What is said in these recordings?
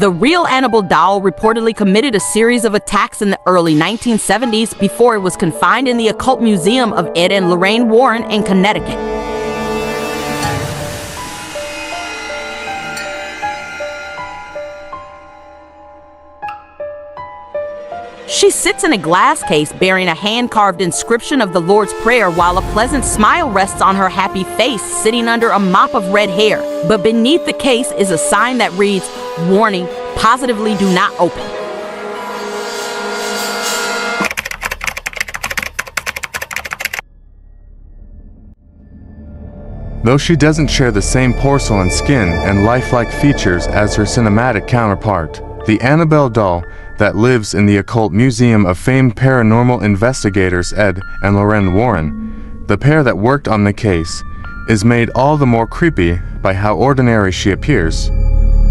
The real Annabelle doll reportedly committed a series of attacks in the early 1970s before it was confined in the occult museum of Ed and Lorraine Warren in Connecticut. She sits in a glass case bearing a hand-carved inscription of the Lord's Prayer while a pleasant smile rests on her happy face sitting under a mop of red hair. But beneath the case is a sign that reads, "Warning, positively do not open." Though she doesn't share the same porcelain skin and lifelike features as her cinematic counterpart, the Annabelle doll that lives in the occult museum of famed paranormal investigators Ed and Lorraine Warren, the pair that worked on the case, is made all the more creepy by how ordinary she appears.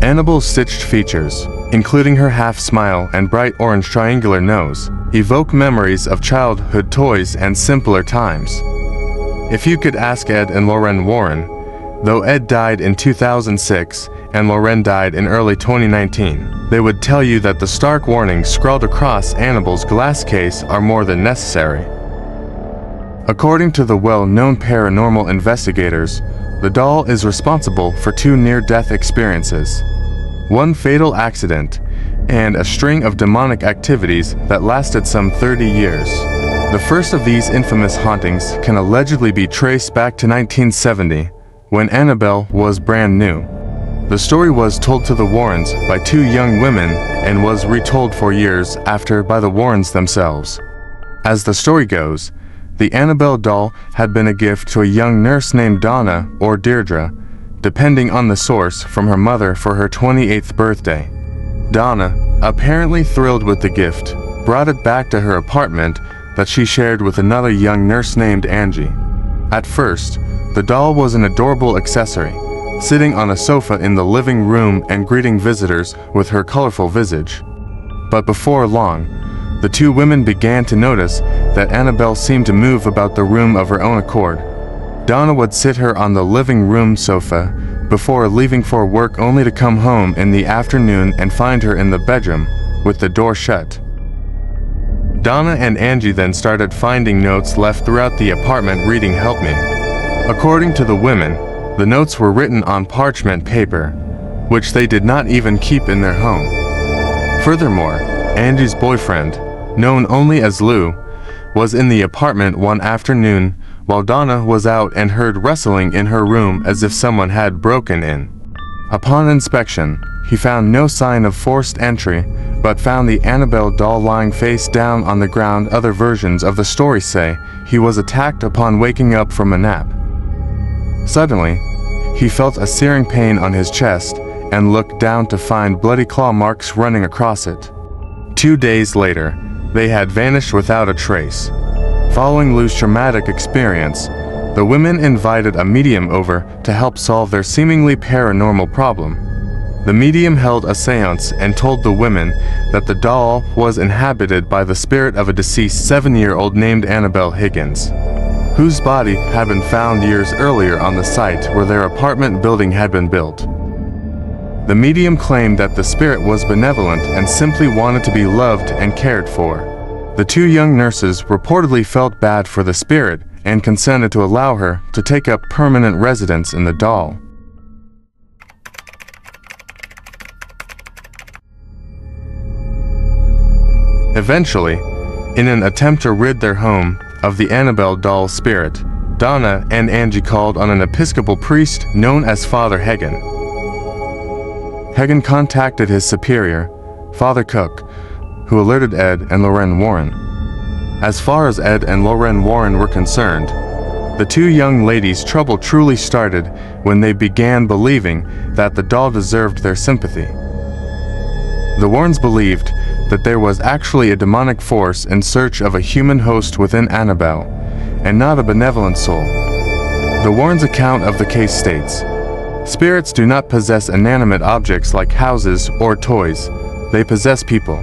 Annabelle's stitched features, including her half-smile and bright orange triangular nose, evoke memories of childhood toys and simpler times. If you could ask Ed and Lorraine Warren, though Ed died in 2006 and Lorraine died in early 2019, they would tell you that the stark warnings scrawled across Annabelle's glass case are more than necessary. According to the well-known paranormal investigators, the doll is responsible for 2 near-death experiences, 1 fatal accident, and a string of demonic activities that lasted some 30 years. The first of these infamous hauntings can allegedly be traced back to 1970, when Annabelle was brand new. The story was told to the Warrens by 2 young women and was retold for years after by the Warrens themselves. As the story goes, the Annabelle doll had been a gift to a young nurse named Donna or Deirdre, depending on the source, from her mother for her 28th birthday. Donna, apparently thrilled with the gift, brought it back to her apartment that she shared with another young nurse named Angie. At first, the doll was an adorable accessory, sitting on a sofa in the living room and greeting visitors with her colorful visage. But before long, the 2 women began to notice that Annabelle seemed to move about the room of her own accord. Donna would sit her on the living room sofa before leaving for work, only to come home in the afternoon and find her in the bedroom with the door shut. Donna and Angie then started finding notes left throughout the apartment reading "Help me." According to the women, the notes were written on parchment paper, which they did not even keep in their home. Furthermore, Angie's boyfriend, known only as Lou, was in the apartment one afternoon while Donna was out and heard rustling in her room as if someone had broken in. Upon inspection, he found no sign of forced entry, but found the Annabelle doll lying face down on the ground. Other versions of the story say he was attacked upon waking up from a nap. Suddenly, he felt a searing pain on his chest and looked down to find bloody claw marks running across it. 2 days later, they had vanished without a trace. Following Lou's traumatic experience, the women invited a medium over to help solve their seemingly paranormal problem. The medium held a seance and told the women that the doll was inhabited by the spirit of a deceased 7-year-old named Annabelle Higgins, whose body had been found years earlier on the site where their apartment building had been built. The medium claimed that the spirit was benevolent and simply wanted to be loved and cared for. The 2 young nurses reportedly felt bad for the spirit and consented to allow her to take up permanent residence in the doll. Eventually, in an attempt to rid their home of the Annabelle doll spirit, Donna and Angie called on an Episcopal priest known as Father Hagen. Hagen contacted his superior, Father Cook, who alerted Ed and Lorraine Warren. As far as Ed and Lorraine Warren were concerned, the 2 young ladies' trouble truly started when they began believing that the doll deserved their sympathy. The Warrens believed that there was actually a demonic force in search of a human host within Annabelle, and not a benevolent soul. The Warrens' account of the case states, "Spirits do not possess inanimate objects like houses or toys. They possess people.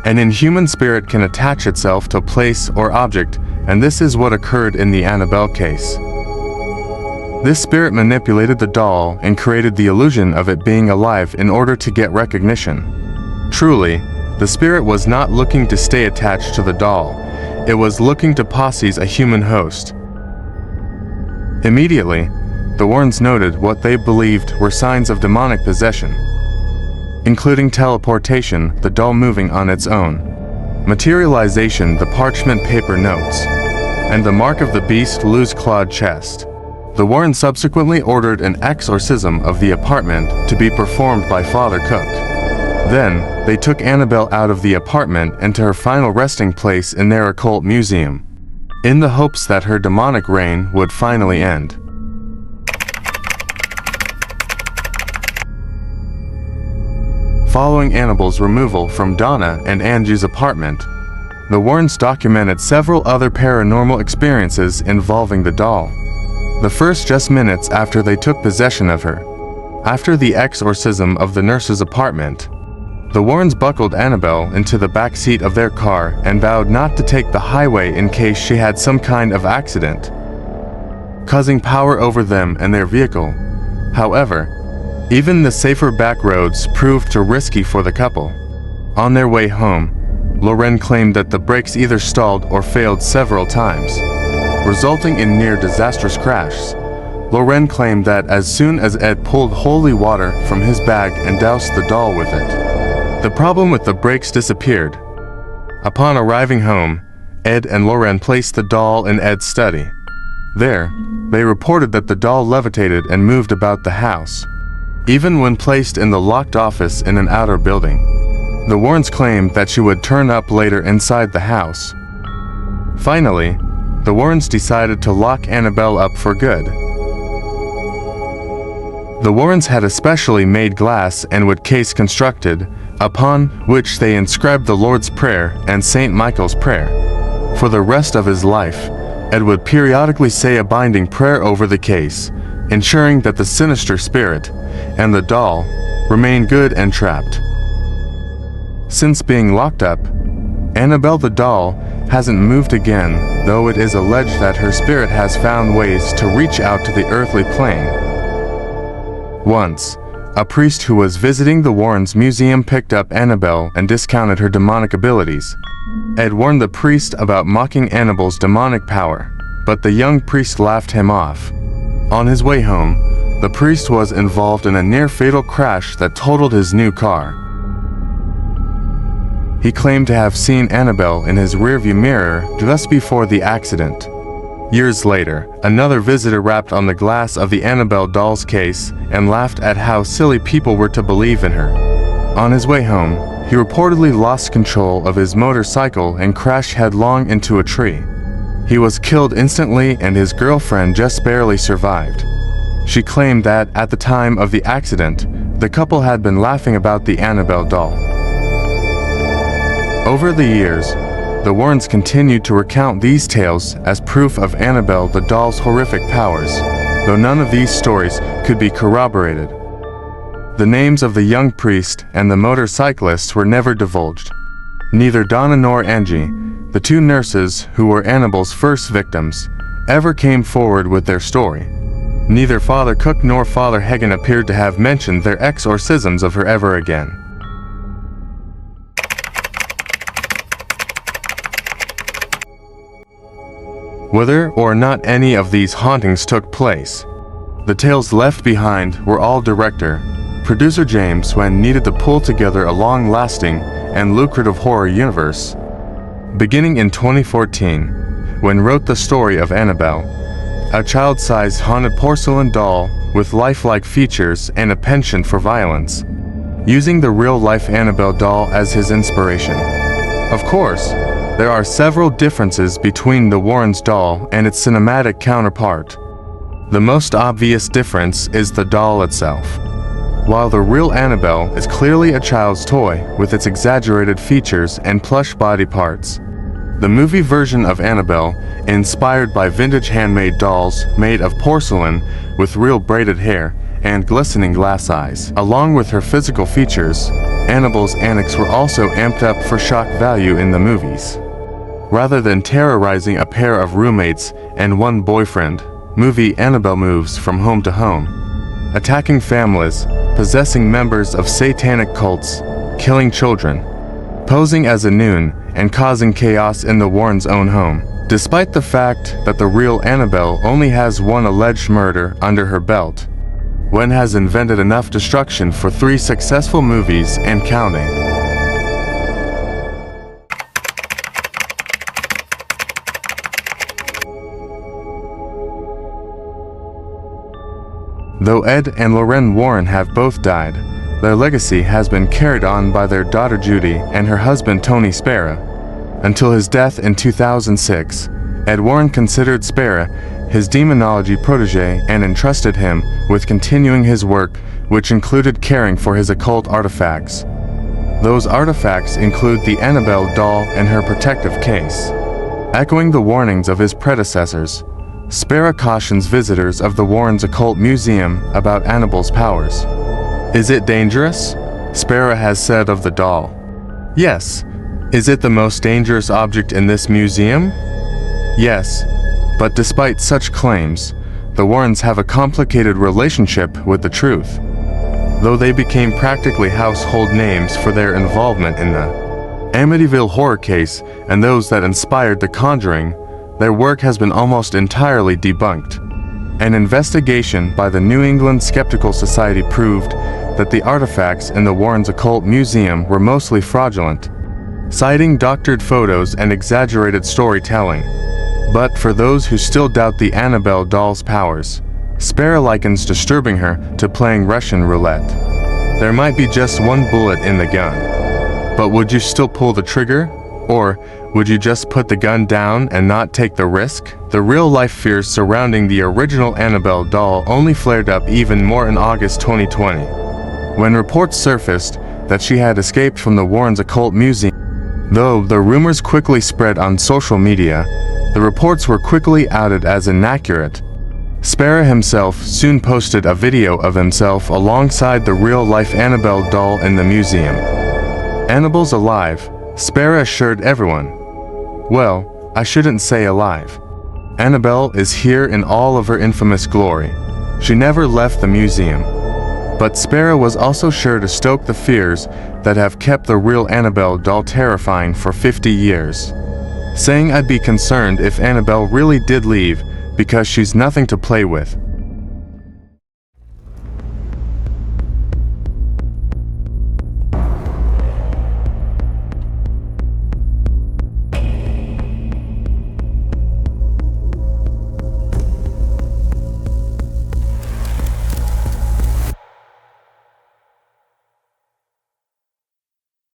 An inhuman spirit can attach itself to a place or object, and this is what occurred in the Annabelle case." This spirit manipulated the doll and created the illusion of it being alive in order to get recognition. Truly, the spirit was not looking to stay attached to the doll. It was looking to possess a human host. Immediately, the Warrens noted what they believed were signs of demonic possession, including teleportation, the doll moving on its own, materialization, the parchment paper notes, and the mark of the beast loose-clawed chest. The Warrens subsequently ordered an exorcism of the apartment to be performed by Father Cook. Then, they took Annabelle out of the apartment and to her final resting place in their occult museum, in the hopes that her demonic reign would finally end. Following Annabelle's removal from Donna and Angie's apartment, the Warrens documented several other paranormal experiences involving the doll. The first just minutes after they took possession of her. After the exorcism of the nurse's apartment, the Warrens buckled Annabelle into the back seat of their car and vowed not to take the highway in case she had some kind of accident, causing power over them and their vehicle. However, even the safer back roads proved too risky for the couple. On their way home, Lorraine claimed that the brakes either stalled or failed several times, resulting in near disastrous crashes. Lorraine claimed that as soon as Ed pulled holy water from his bag and doused the doll with it, the problem with the brakes disappeared. Upon arriving home, Ed and Lorraine placed the doll in Ed's study. There, they reported that the doll levitated and moved about the house, even when placed in the locked office in an outer building. The Warrens claimed that she would turn up later inside the house. Finally, the Warrens decided to lock Annabelle up for good. The Warrens had a specially made glass and wood case constructed, upon which they inscribed the Lord's Prayer and St. Michael's Prayer. For the rest of his life, Ed would periodically say a binding prayer over the case, ensuring that the sinister spirit and the doll remain good and trapped. Since being locked up, Annabelle the doll hasn't moved again, though it is alleged that her spirit has found ways to reach out to the earthly plane. Once, a priest who was visiting the Warrens' museum picked up Annabelle and discounted her demonic abilities. Ed warned the priest about mocking Annabelle's demonic power, but the young priest laughed him off. On his way home, the priest was involved in a near-fatal crash that totaled his new car. He claimed to have seen Annabelle in his rearview mirror just before the accident. Years later, another visitor rapped on the glass of the Annabelle doll's case and laughed at how silly people were to believe in her. On his way home, he reportedly lost control of his motorcycle and crashed headlong into a tree. He was killed instantly and his girlfriend just barely survived. She claimed that, at the time of the accident, the couple had been laughing about the Annabelle doll. Over the years, the Warrens continued to recount these tales as proof of Annabelle the doll's horrific powers, though none of these stories could be corroborated. The names of the young priest and the motorcyclists were never divulged. Neither Donna nor Angie, the two nurses who were Annabelle's first victims, ever came forward with their story. Neither Father Cook nor Father Hagen appeared to have mentioned their exorcisms of her ever again. Whether or not any of these hauntings took place, the tales left behind were all director, producer James Wan needed to pull together a long-lasting and lucrative horror universe. Beginning in 2014, Wan wrote the story of Annabelle, a child-sized haunted porcelain doll with lifelike features and a penchant for violence, using the real-life Annabelle doll as his inspiration. Of course, there are several differences between the Warrens' doll and its cinematic counterpart. The most obvious difference is the doll itself. While the real Annabelle is clearly a child's toy with its exaggerated features and plush body parts, the movie version of Annabelle, inspired by vintage handmade dolls made of porcelain with real braided hair and glistening glass eyes, along with her physical features, Annabelle's antics were also amped up for shock value in the movies. Rather than terrorizing a pair of roommates and one boyfriend, movie Annabelle moves from home to home, attacking families, possessing members of satanic cults, killing children, posing as a Noon, and causing chaos in the Warrens' own home. Despite the fact that the real Annabelle only has one alleged murder under her belt, Wen has invented enough destruction for 3 successful movies and counting. Though Ed and Lorraine Warren have both died, their legacy has been carried on by their daughter Judy and her husband Tony Spera. Until his death in 2006, Ed Warren considered Spera his demonology protege and entrusted him with continuing his work, which included caring for his occult artifacts. Those artifacts include the Annabelle doll and her protective case. Echoing the warnings of his predecessors, Spera cautions visitors of the Warrens' Occult Museum about Annabelle's powers. Is it dangerous? Spera has said of the doll. Yes. Is it the most dangerous object in this museum? Yes. But despite such claims, the Warrens have a complicated relationship with the truth. Though they became practically household names for their involvement in the Amityville horror case and those that inspired The Conjuring, their work has been almost entirely debunked. An investigation by the New England Skeptical Society proved that the artifacts in the Warrens' Occult Museum were mostly fraudulent, citing doctored photos and exaggerated storytelling. But for those who still doubt the Annabelle doll's powers, Spera likens disturbing her to playing Russian roulette. There might be just one bullet in the gun, but would you still pull the trigger? Or would you just put the gun down and not take the risk? The real-life fears surrounding the original Annabelle doll only flared up even more in August 2020, when reports surfaced that she had escaped from the Warrens' Occult Museum. Though the rumors quickly spread on social media, the reports were quickly outed as inaccurate. Spera himself soon posted a video of himself alongside the real-life Annabelle doll in the museum. Annabelle's alive, Spera assured everyone. Well, I shouldn't say alive. Annabelle is here in all of her infamous glory. She never left the museum. But Spera was also sure to stoke the fears that have kept the real Annabelle doll terrifying for 50 years, saying I'd be concerned if Annabelle really did leave because she's nothing to play with.